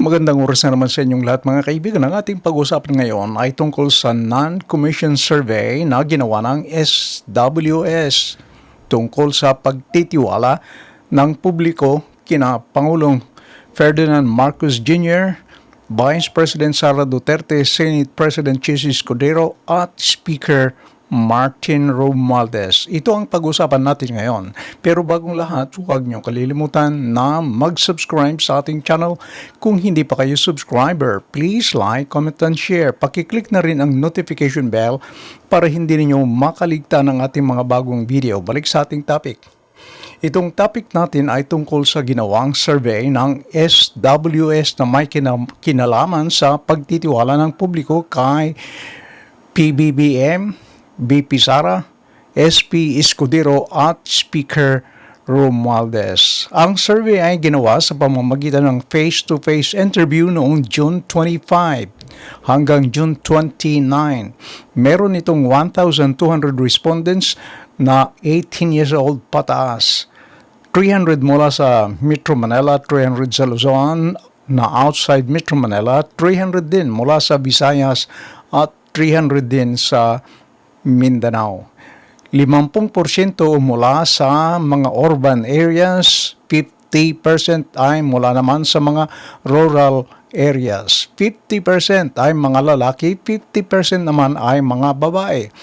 Magandang oras na naman sa inyong lahat mga kaibigan. Ang ating pag-usapan ngayon ay tungkol sa non-commission survey na ginawa ng SWS tungkol sa pagtitiwala ng publiko kina Pangulong Ferdinand Marcos Jr., Vice President Sara Duterte, Senate President Chis Escudero at Speaker Martin Romualdez. Ito ang pag-usapan natin ngayon. Pero bagong lahat, huwag niyo kalilimutan na mag-subscribe sa ating channel. Kung hindi pa kayo subscriber, please like, comment, and share. Pakiclick na rin ang notification bell para hindi ninyo makaligtan ng ating mga bagong video. Balik sa ating topic. Itong topic natin ay tungkol sa ginawang survey ng SWS na may kinalaman sa pagtitiwala ng publiko kay PBBM, BP Sara, SP Escudero at Speaker Romualdez. Ang survey ay ginawa sa pamamagitan ng face-to-face interview noong June 25 hanggang June 29. Meron itong 1,200 respondents na 18 years old pataas. 300 mula sa Metro Manila, 300 sa Luzon na outside Metro Manila, 300 din mula sa Visayas at 300 din sa Mindanao. 50% mula sa mga urban areas, 50% ay mula naman sa mga rural areas. 50% ay mga lalaki, 50% naman ay mga babae.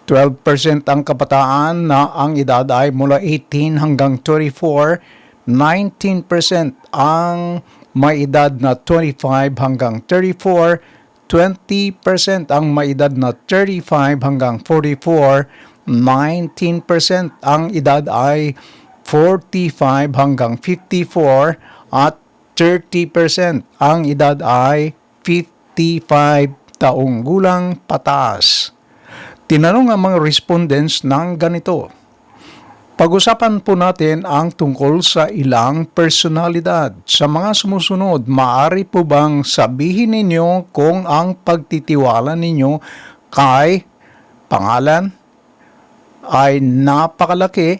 12% ang kabataan na ang edad ay mula 18 hanggang 24, 19% ang may edad na 25 hanggang 34, 20% ang may edad na 35 hanggang 44, 19% ang edad ay 45 hanggang 54, at 30% ang edad ay 55 taong gulang pataas. Tinanong ang mga respondents ng ganito. Pag-usapan po natin ang tungkol sa ilang personalidad. Sa mga sumusunod, maaari po bang sabihin ninyo kung ang pagtitiwala ninyo kay pangalan ay napakalaki,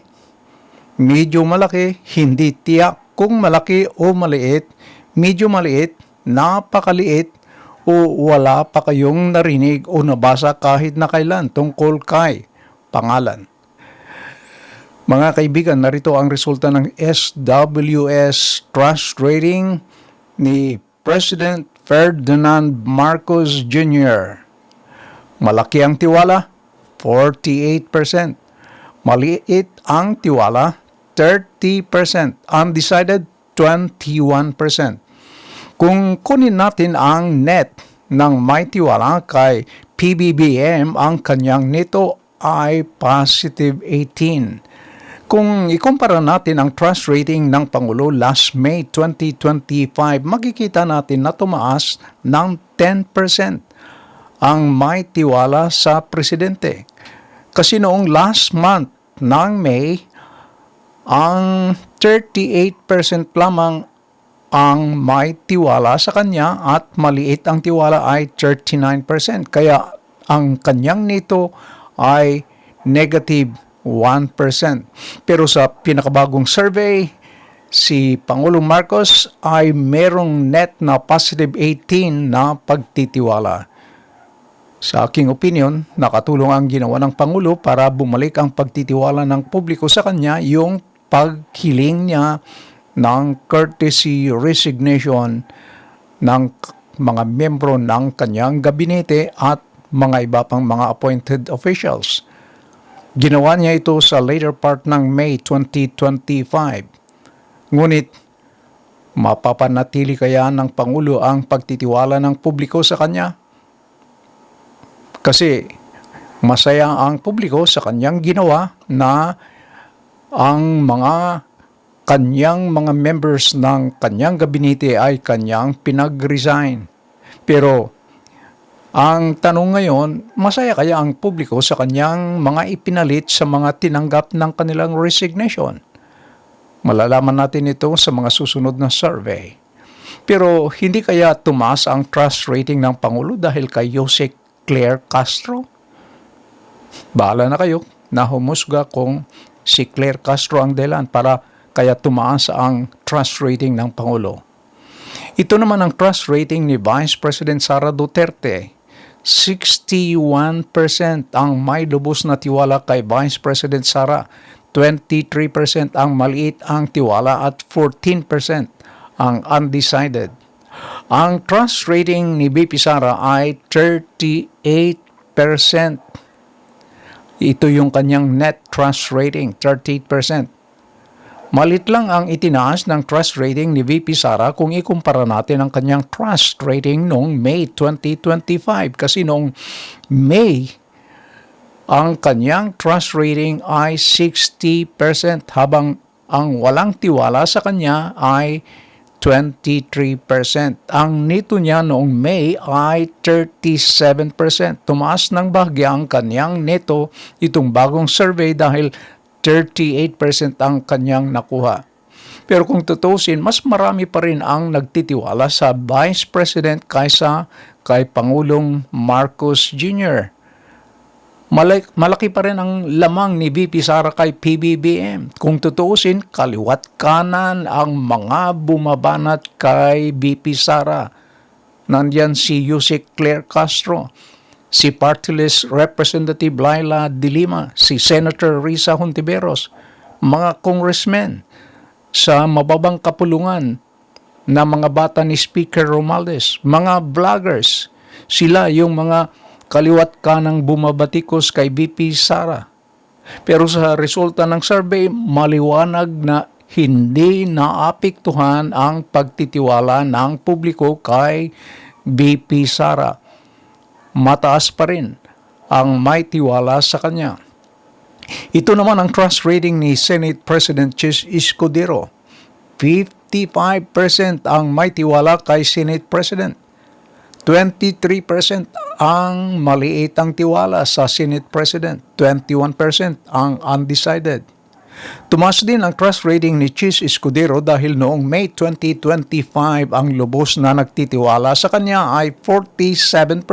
medyo malaki, hindi tiyak kung malaki o maliit, medyo maliit, napakaliit, o wala pa kayong narinig o nabasa kahit na kailan tungkol kay pangalan. Mga kaibigan, narito ang resulta ng SWS Trust Rating ni President Ferdinand Marcos Jr. Malaki ang tiwala, 48%. Maliit ang tiwala, 30%. Undecided, 21%. Kung kunin natin ang net ng may tiwala kay PBBM, ang kanyang neto ay positive 18. Kung ikumpara natin ang trust rating ng Pangulo last May 2025, makikita natin na tumaas ng 10% ang may tiwala sa presidente. Kasi noong last month ng May, ang 38% lamang ang may tiwala sa kanya at maliit ang tiwala ay 39%. Kaya ang kanyang nito ay negative 1%. Pero sa pinakabagong survey, si Pangulong Marcos ay merong net na positive 18 na pagtitiwala. Sa aking opinion, nakatulong ang ginawa ng Pangulo para bumalik ang pagtitiwala ng publiko sa kanya, yung paghiling niya ng courtesy resignation ng mga membro ng kanyang gabinete at mga iba pang mga appointed officials. Ginawa niya ito sa later part ng May 2025. Ngunit, mapapanatili kaya ng Pangulo ang pagtitiwala ng publiko sa kanya? Kasi masaya ang publiko sa kanyang ginawa na ang mga kanyang mga members ng kanyang gabinete ay kanyang pinag-resign. Pero ang tanong ngayon, masaya kaya ang publiko sa kanyang mga ipinalit sa mga tinanggap ng kanilang resignation? Malalaman natin ito sa mga susunod na survey. Pero hindi kaya tumaas ang trust rating ng Pangulo dahil kay Jose Claire Castro? Bahala na kayo na humusga kung si Claire Castro ang dahilan para kaya tumaas ang trust rating ng Pangulo. Ito naman ang trust rating ni Vice President Sara Duterte. 61% ang may lubos na tiwala kay Vice President Sara. 23% ang maliit ang tiwala at 14% ang undecided. Ang trust rating ni VP Sara ay 38%. Ito yung kanyang net trust rating, 38%. Malit lang ang itinaas ng trust rating ni VP Sara kung ikumpara natin ang kanyang trust rating noong May 2025. Kasi noong May, ang kanyang trust rating ay 60% habang ang walang tiwala sa kanya ay 23%. Ang nito niya noong May ay 37%. Tumaas ng bahagya ang kanyang neto itong bagong survey dahil 38% ang kanyang nakuha. Pero kung tutusin, mas marami pa rin ang nagtitiwala sa Vice President kaysa kay Pangulong Marcos Jr. Malaki pa rin ang lamang ni VP Sara kay PBBM. Kung tutusin, kaliwat kanan ang mga bumabanat kay VP Sara. Nandyan si Yusek Claire Castro, si Party List Representative Laila De Lima, si Senator Risa Hontiveros, mga congressmen sa mababang kapulungan na mga bata ni Speaker Romualdez, mga vloggers, sila yung mga kaliwat kanang bumabatikos kay VP Sara. Pero sa resulta ng survey, maliwanag na hindi naapektuhan ang pagtitiwala ng publiko kay VP Sara. Mataas pa rin ang may tiwala sa kanya. Ito naman ang trust rating ni Senate President Chis Escudero. 55% ang may tiwala kay Senate President. 23% ang maliit ang tiwala sa Senate President. 21% ang undecided. Tumaas din ang trust rating ni Chis Escudero dahil noong May 2025 ang lubos na nagtitiwala sa kanya ay 47%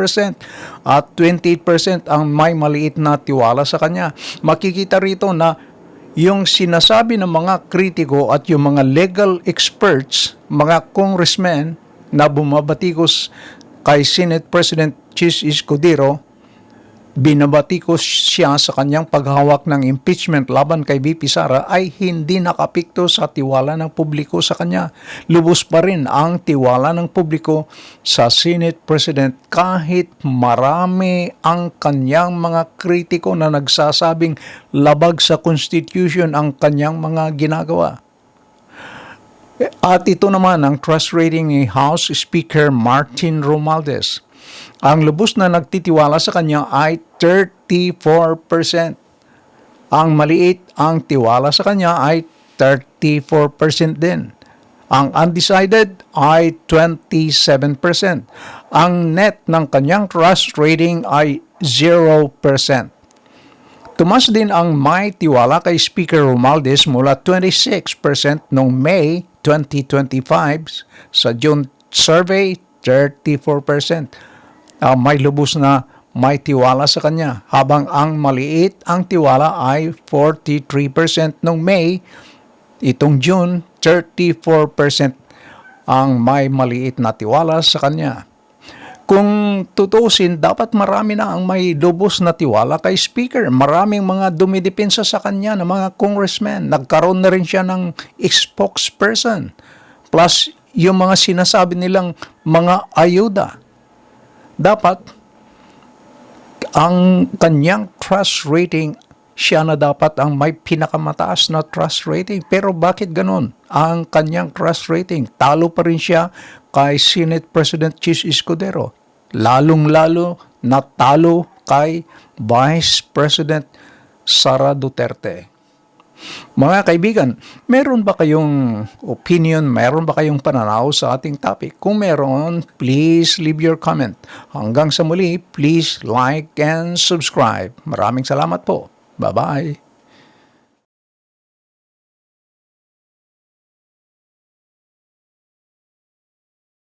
at 28% ang may maliit na tiwala sa kanya. Makikita rito na yung sinasabi ng mga kritiko at yung mga legal experts, mga congressmen na bumabatikos kay Senate President Chis Escudero, binabatikos siya sa kanyang paghawak ng impeachment laban kay VP Sara ay hindi nakapikto sa tiwala ng publiko sa kanya. Lubos pa rin ang tiwala ng publiko sa Senate President kahit marami ang kanyang mga kritiko na nagsasabing labag sa Constitution ang kanyang mga ginagawa. At ito naman ang trust rating ni House Speaker Martin Romualdez. Ang lubos na nagtitiwala sa kanya ay 34%. Ang maliit ang tiwala sa kanya ay 34% din. Ang undecided ay 27%. Ang net ng kanyang trust rating ay 0%. Tumas din ang may tiwala kay Speaker Romualdez mula 26% noong May 2025 sa June survey, 34%. May lubos na may tiwala sa kanya, habang ang maliit ang tiwala ay 43% noong May. Itong June, 34% ang may maliit na tiwala sa kanya. Kung tutusin, dapat marami na ang may lubos na tiwala kay Speaker. Maraming mga dumidepensa sa kanya ng mga congressmen. Nagkaroon na rin siya ng spokesperson. Plus, yung mga sinasabi nilang mga ayuda. Dapat, ang kanyang trust rating, siya na dapat ang may pinakamataas na trust rating. Pero bakit ganun? Ang kanyang trust rating, talo pa rin siya kay Senate President Chis Escudero. Lalong-lalo na talo kay Vice President Sara Duterte. Mga kaibigan, meron ba kayong opinion, meron ba kayong pananaw sa ating topic? Kung meron, please leave your comment. Hanggang sa muli, please like and subscribe. Maraming salamat po. Bye-bye.